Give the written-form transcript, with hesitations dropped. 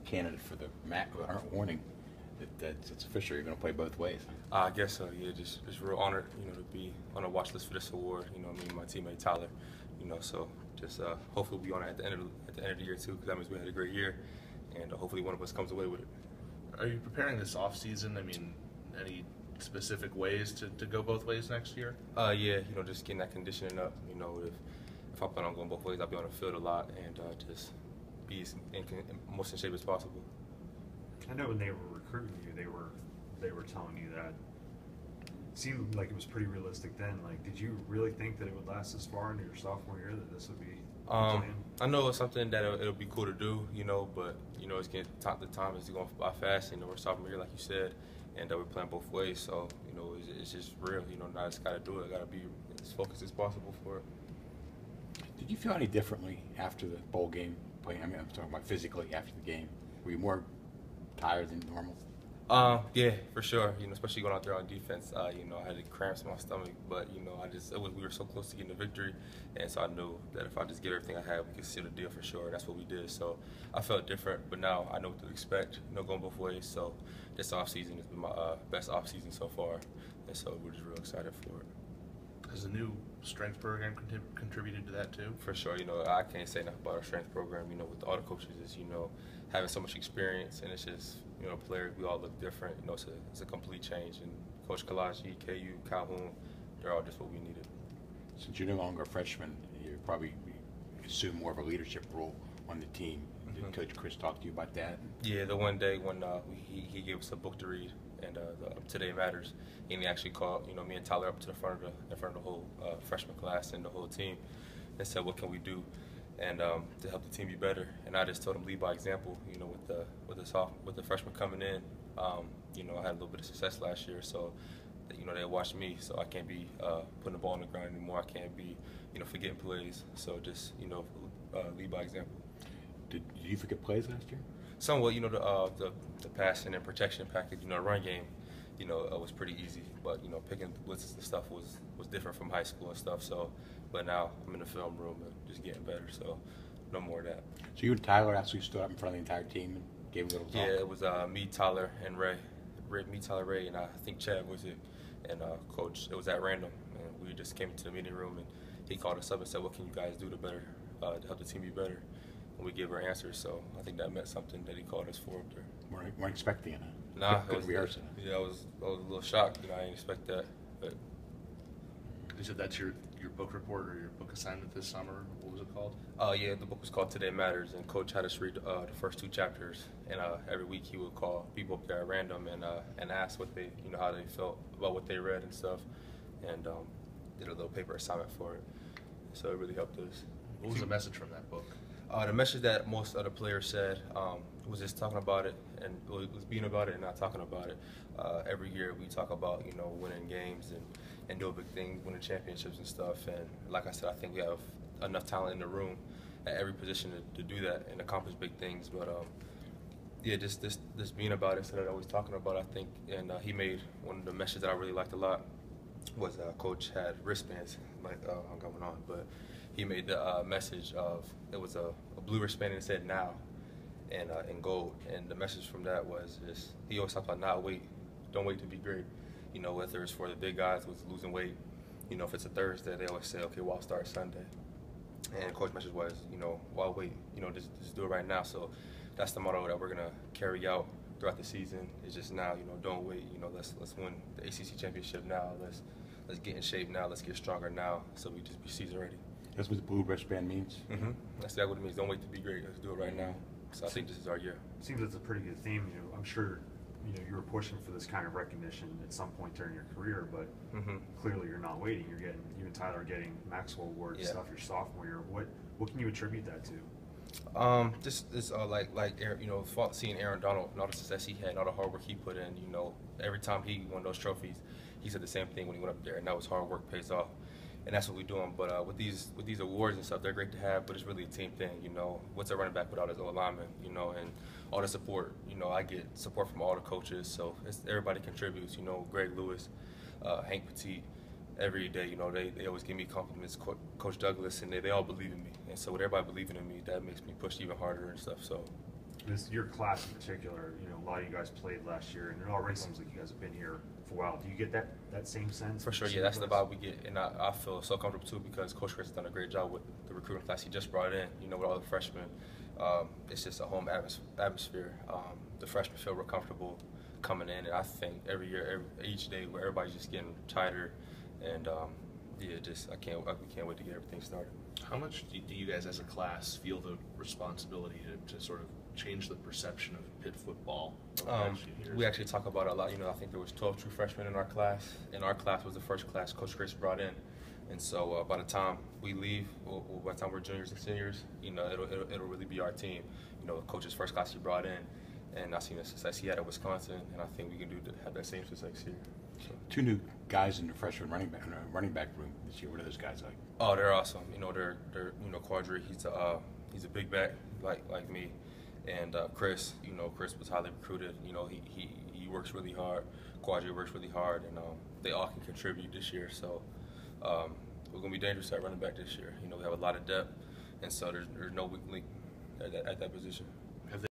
candidate for the warning that it's official. You're going to play both ways. I guess so. Yeah, just real honored, to be on the watch list for this award. Me and my teammate Tyler. So just hopefully we'll be on it at the end of the year too, because that means we had a great year, and hopefully one of us comes away with it. Are you preparing this off season? I mean, any specific ways to go both ways next year? Yeah, just getting that conditioning up. If I plan on going both ways, I'll be on the field a lot and just be most in shape as possible. I know when they were recruiting you, they were telling you that. It seemed like it was pretty realistic then. Like, did you really think that it would last this far into your sophomore year, that this would be the plan? I know it's something that it'll be cool to do, but it's getting the time is going by fast. We're sophomore year, like you said, and we're playing both ways. So it's just real. Now I just got to do it. I got to be as focused as possible for it. Did you feel any differently after the bowl game? I'm talking about physically after the game. Were you more tired than normal? Yeah, for sure. Especially going out there on defense. I had cramps in my stomach, but we were so close to getting the victory, and so I knew that if I just give everything I had, we could seal the deal for sure. That's what we did. So I felt different, but now I know what to expect. Going both ways. So this off season has been my best off season so far, and so we're just real excited for it. Has the new strength program contributed to that too? For sure. I can't say enough about our strength program. With all the coaches, is having so much experience, and it's just players, we all look different. It's a complete change. And Coach Kalaji, KU, Calhoun, they're all just what we needed. Since you're no longer a freshman, you probably assume more of a leadership role on the team. Did Coach Chris talk to you about that? Yeah, the one day when he gave us a book to read, and Today Matters, and he actually called me and Tyler up to the front of the whole freshman class and the whole team, and said, "What can we do?" And to help the team be better. And I just told him lead by example. With the freshmen coming in, I had a little bit of success last year, so they watched me. So I can't be putting the ball on the ground anymore. I can't be forgetting plays. So just lead by example. Did you forget plays last year? Somewhat. The passing and protection package. The run game. Was pretty easy, but picking blitzes and stuff was different from high school and stuff. So, but now I'm in the film room and just getting better. So, no more of that. So you and Tyler actually stood up in front of the entire team and gave a little talk? Yeah, it was me, Tyler, and Ray. Me, Tyler, Ray, and I think Chad was it. And Coach, it was at random, and we just came into the meeting room and he called us up and said, "What can you guys do to help the team be better?" And we gave our answers. So I think that meant something that he called us for up there. Weren't expecting it. Nah, couldn't rehearse it. Yeah, I was a little shocked. I didn't expect that. But you said that's your book report or your book assignment this summer. What was it called? Yeah, the book was called Today Matters, and Coach had us read the first 2 chapters. And every week he would call people up there at random and ask what they, how they felt about what they read and stuff, and did a little paper assignment for it. So it really helped us. What was the message from that book? The message that most other players said was just talking about it, and was being about it and not talking about it. Every year we talk about winning games and doing big things, winning championships and stuff. And like I said, I think we have enough talent in the room at every position to do that and accomplish big things. But yeah, just being about it instead of always talking about it, I think. And he made one of the messages that I really liked a lot was Coach had wristbands, like I'm going on, but he made the message of, it was a blue wristband and it said "now" and in gold. And the message from that was just, he always talked about not wait, don't wait to be great. Whether it's for the big guys with losing weight, if it's a Thursday, they always say, "Okay, well, I'll start Sunday." And Coach's message was, why wait? Just do it right now. So that's the motto that we're gonna carry out throughout the season. It's just now, don't wait. Let's win the ACC championship now. Let's get in shape now. Let's get stronger now, so we just be season ready. That's what the blue wristband means? Mm-hmm. That's exactly what it means. Don't wait to be great. Let's do it right now. So I think this is our year. Seems it's a pretty good theme. I'm sure you were pushing for this kind of recognition at some point during your career, but clearly you're not waiting. You and Tyler are getting Maxwell Award stuff your sophomore year. What can you attribute that to? Just like Aaron, seeing Aaron Donald and all the success he had, and all the hard work he put in. Every time he won those trophies, he said the same thing when he went up there, and that was hard work pays off. And that's what we're doing. But with these awards and stuff, they're great to have, but it's really a team thing. What's a running back without his O-lineman? And all the support. I get support from all the coaches, so everybody contributes. Greg Lewis, Hank Petit, every day. They always give me compliments. Coach Douglas, and they all believe in me. And so with everybody believing in me, that makes me push even harder and stuff. So This your class in particular, you know, a lot of you guys played last year, and it already seems like you guys have been here for a while. Do you get that same sense? For sure, yeah, that's the vibe we get, and I feel so comfortable too because Coach Chris has done a great job with the recruiting class he just brought in. You know, with all the freshmen, it's just a home atmosphere. The freshmen feel real comfortable coming in, and I think every year, each day, where everybody's just getting tighter, and yeah, just we can't wait to get everything started. How much do you guys as a class feel the responsibility to sort of change the perception of Pitt football over the past few years? We actually talk about it a lot. You know, I think there was 12 true freshmen in our class, and our class was the first class Coach Chris brought in. And so by the time we leave, or by the time we're juniors and seniors, you know, it'll really be our team. You know, Coach's first class he brought in, and I've seen the success he had at Wisconsin, and I think we can have that same success here. So. 2 new guys in the freshman running back room this year. What are those guys like? Oh, they're awesome. You know, they're you know, Quadri, he's a big back like me, and Chris, you know, Chris was highly recruited. You know, he works really hard. Quadri works really hard, and they all can contribute this year. So we're gonna be dangerous at running back this year. You know, we have a lot of depth, and so there's no weak link at that position.